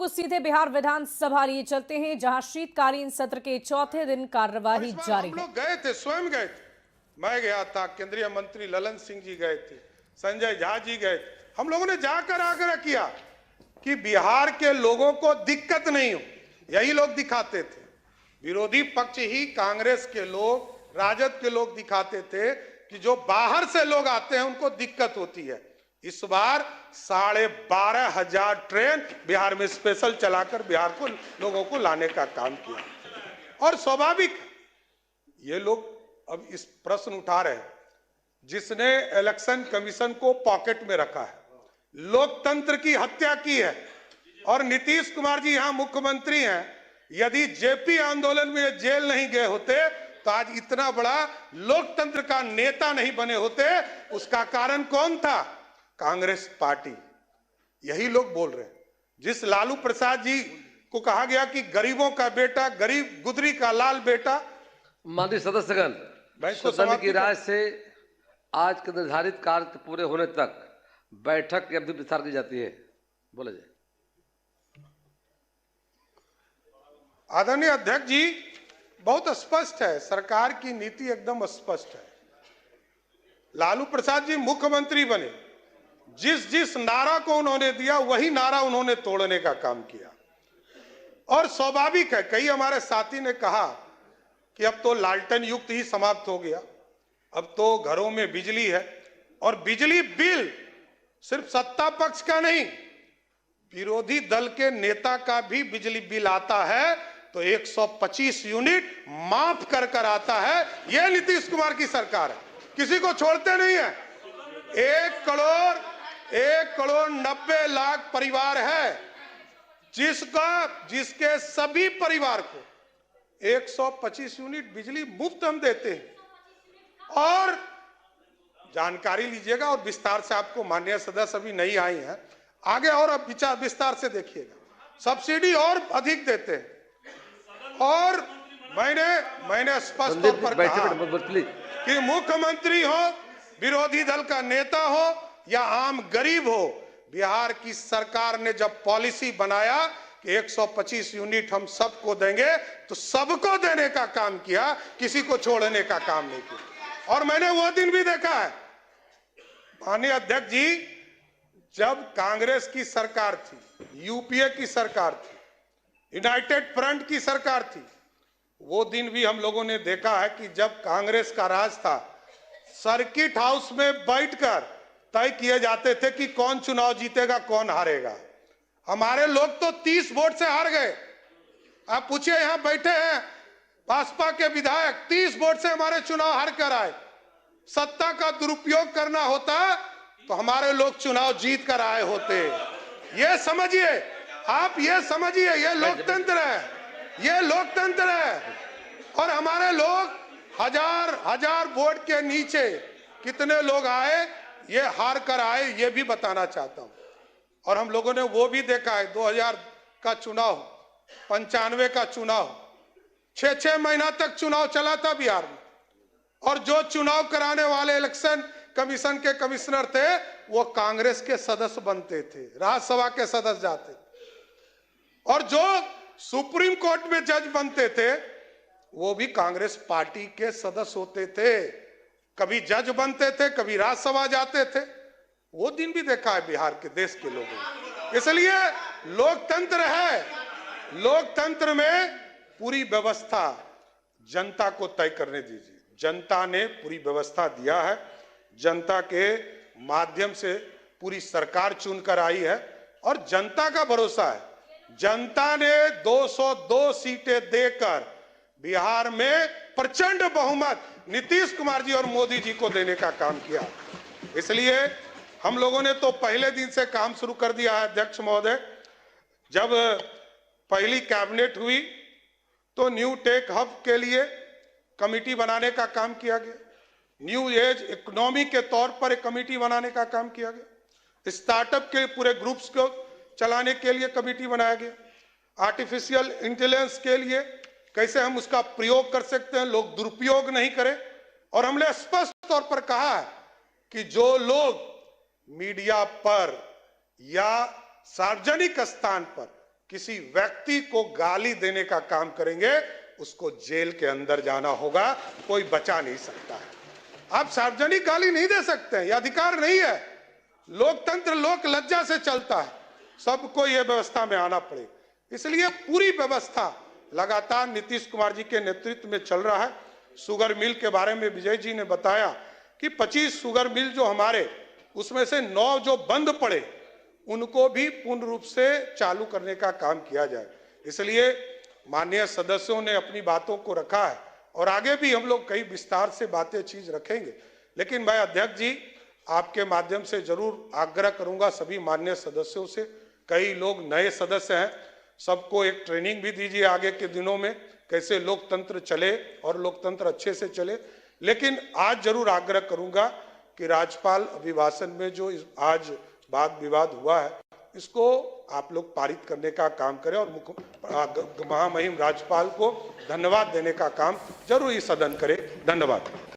आपको सीधे बिहार विधानसभा लिए चलते हैं, जहां शीतकालीन सत्र के चौथे दिन कार्यवाही जारी है। हम लोग गए थे, स्वयं गए थे। मैं गया था, केंद्रीय मंत्री ललन सिंह जी गए थे, संजय झा जी गए थे। हम लोगों ने जाकर आग्रह किया कि बिहार के लोगों को दिक्कत नहीं हो। यही लोग दिखाते थे, विरोधी पक्ष ही कांग्रेस के लोग, राजद के लोग दिखाते थे कि जो बाहर से लोग आते हैं उनको दिक्कत होती है। इस बार 12,500 ट्रेन बिहार में स्पेशल चलाकर बिहार को लोगों को लाने का काम किया। और स्वाभाविक ये लोग अब इस प्रश्न उठा रहे हैं, जिसने इलेक्शन कमीशन को पॉकेट में रखा है, लोकतंत्र की हत्या की है। और नीतीश कुमार जी यहां मुख्यमंत्री हैं, यदि जेपी आंदोलन में जेल नहीं गए होते तो आज इतना बड़ा लोकतंत्र का नेता नहीं बने होते। उसका कारण कौन था? कांग्रेस पार्टी। यही लोग बोल रहे हैं। जिस लालू प्रसाद जी को कहा गया कि गरीबों का बेटा, गरीब गुदरी का लाल बेटा। माननीय सदस्यगण, सदन की राय से आज के निर्धारित कार्य पूरे होने तक बैठक की अवधि विस्तार की जाती है। बोले जाए। आदरणीय अध्यक्ष जी, बहुत स्पष्ट है, सरकार की नीति एकदम स्पष्ट है। लालू प्रसाद जी मुख्यमंत्री बने, जिस जिस नारा को उन्होंने दिया वही नारा उन्होंने तोड़ने का काम किया। और स्वाभाविक है, कई हमारे साथी ने कहा कि अब तो लालटेन युग ही समाप्त हो गया, अब तो घरों में बिजली है। और बिजली बिल सिर्फ सत्ता पक्ष का नहीं, विरोधी दल के नेता का भी बिजली बिल आता है तो 125 यूनिट माफ कर आता है। यह नीतीश कुमार की सरकार है, किसी को छोड़ते नहीं है। 1 करोड़ 90 लाख परिवार है, जिसके सभी परिवार को 125 यूनिट बिजली मुफ्त हम देते हैं। और जानकारी लीजिएगा, और विस्तार से आपको माननीय सदस्य अभी नहीं आई हैं, आगे और अब विचार विस्तार से देखिएगा। सब्सिडी और अधिक देते हैं। और मैंने स्पष्ट तौर पर कहा कि मुख्यमंत्री हो, विरोधी दल का नेता हो या आम गरीब हो, बिहार की सरकार ने जब पॉलिसी बनाया कि 125 यूनिट हम सबको देंगे, तो सबको देने का काम किया, किसी को छोड़ने का काम नहीं किया। और मैंने वो दिन भी देखा है, माननीय अध्यक्ष जी, जब कांग्रेस की सरकार थी, यूपीए की सरकार थी, यूनाइटेड फ्रंट की सरकार थी, वो दिन भी हम लोगों ने देखा है कि जब कांग्रेस का राज था, सर्किट हाउस में बैठकर तय किए जाते थे कि कौन चुनाव जीतेगा, कौन हारेगा। हमारे लोग तो 30 वोट से हार गए। आप पूछिए, यहां बैठे हैं भाजपा के विधायक, 30 वोट से हमारे चुनाव हार कर आए। सत्ता का दुरुपयोग करना होता तो हमारे लोग चुनाव जीत कर आए होते। ये समझिए, आप ये समझिए, ये लोकतंत्र है, ये लोकतंत्र है। और हमारे लोग हजार वोट के नीचे कितने लोग आए, ये हार कर आए, ये भी बताना चाहता हूं। और हम लोगों ने वो भी देखा है, 2000 का चुनाव, 95 का चुनाव, 6 महीना तक चुनाव चला था बिहार में। और जो चुनाव कराने वाले इलेक्शन कमीशन के कमिश्नर थे, वो कांग्रेस के सदस्य बनते थे, राज्यसभा के सदस्य जाते थे। और जो सुप्रीम कोर्ट में जज बनते थे, वो भी कांग्रेस पार्टी के सदस्य होते थे। कभी जज बनते थे, कभी राज्यसभा जाते थे। वो दिन भी देखा है बिहार के, देश के लोगों ने। इसलिए लोकतंत्र है, लोकतंत्र में पूरी व्यवस्था जनता को तय करने दीजिए। जनता ने पूरी व्यवस्था दिया है, जनता के माध्यम से पूरी सरकार चुनकर आई है और जनता का भरोसा है। जनता ने 202 सीटें देकर बिहार में प्रचंड बहुमत नीतीश कुमार जी और मोदी जी को देने का काम किया। इसलिए हम लोगों ने तो पहले दिन से काम शुरू कर दिया है। अध्यक्ष महोदय, जब पहली कैबिनेट हुई तो न्यू टेक हब के लिए कमेटी बनाने का काम किया गया, न्यू एज इकोनॉमी के तौर पर एक कमेटी बनाने का काम किया गया, स्टार्टअप के पूरे ग्रुप्स को चलाने के लिए कमेटी बनाया गया, आर्टिफिशियल इंटेलिजेंस के लिए कैसे हम उसका प्रयोग कर सकते हैं, लोग दुरुपयोग नहीं करें। और हमने स्पष्ट तौर पर कहा है कि जो लोग मीडिया पर या सार्वजनिक स्थान पर किसी व्यक्ति को गाली देने का काम करेंगे उसको जेल के अंदर जाना होगा, कोई बचा नहीं सकता है। आप सार्वजनिक गाली नहीं दे सकते हैं, यह अधिकार नहीं है। लोकतंत्र लोक लज्जा से चलता है, सबको यह व्यवस्था में आना पड़े। इसलिए पूरी व्यवस्था लगातार नीतीश कुमार जी के नेतृत्व में चल रहा है। शुगर मिल के बारे में विजय जी ने बताया कि 25 शुगर मिल जो हमारे, उसमें से 9 जो बंद पड़े उनको भी पूर्ण रूप से चालू करने का काम किया जाए। इसलिए माननीय सदस्यों ने अपनी बातों को रखा है और आगे भी हम लोग कई विस्तार से बातें चीज रखेंगे। लेकिन मैं अध्यक्ष जी आपके माध्यम से जरूर आग्रह करूंगा सभी माननीय सदस्यों से, कई लोग नए सदस्य हैं, सबको एक ट्रेनिंग भी दीजिए आगे के दिनों में कैसे लोकतंत्र चले और लोकतंत्र अच्छे से चले। लेकिन आज जरूर आग्रह करूंगा कि राज्यपाल अभिभाषण में जो आज वाद विवाद हुआ है इसको आप लोग पारित करने का काम करें और महामहिम राज्यपाल को धन्यवाद देने का काम जरूर इस सदन करें। धन्यवाद।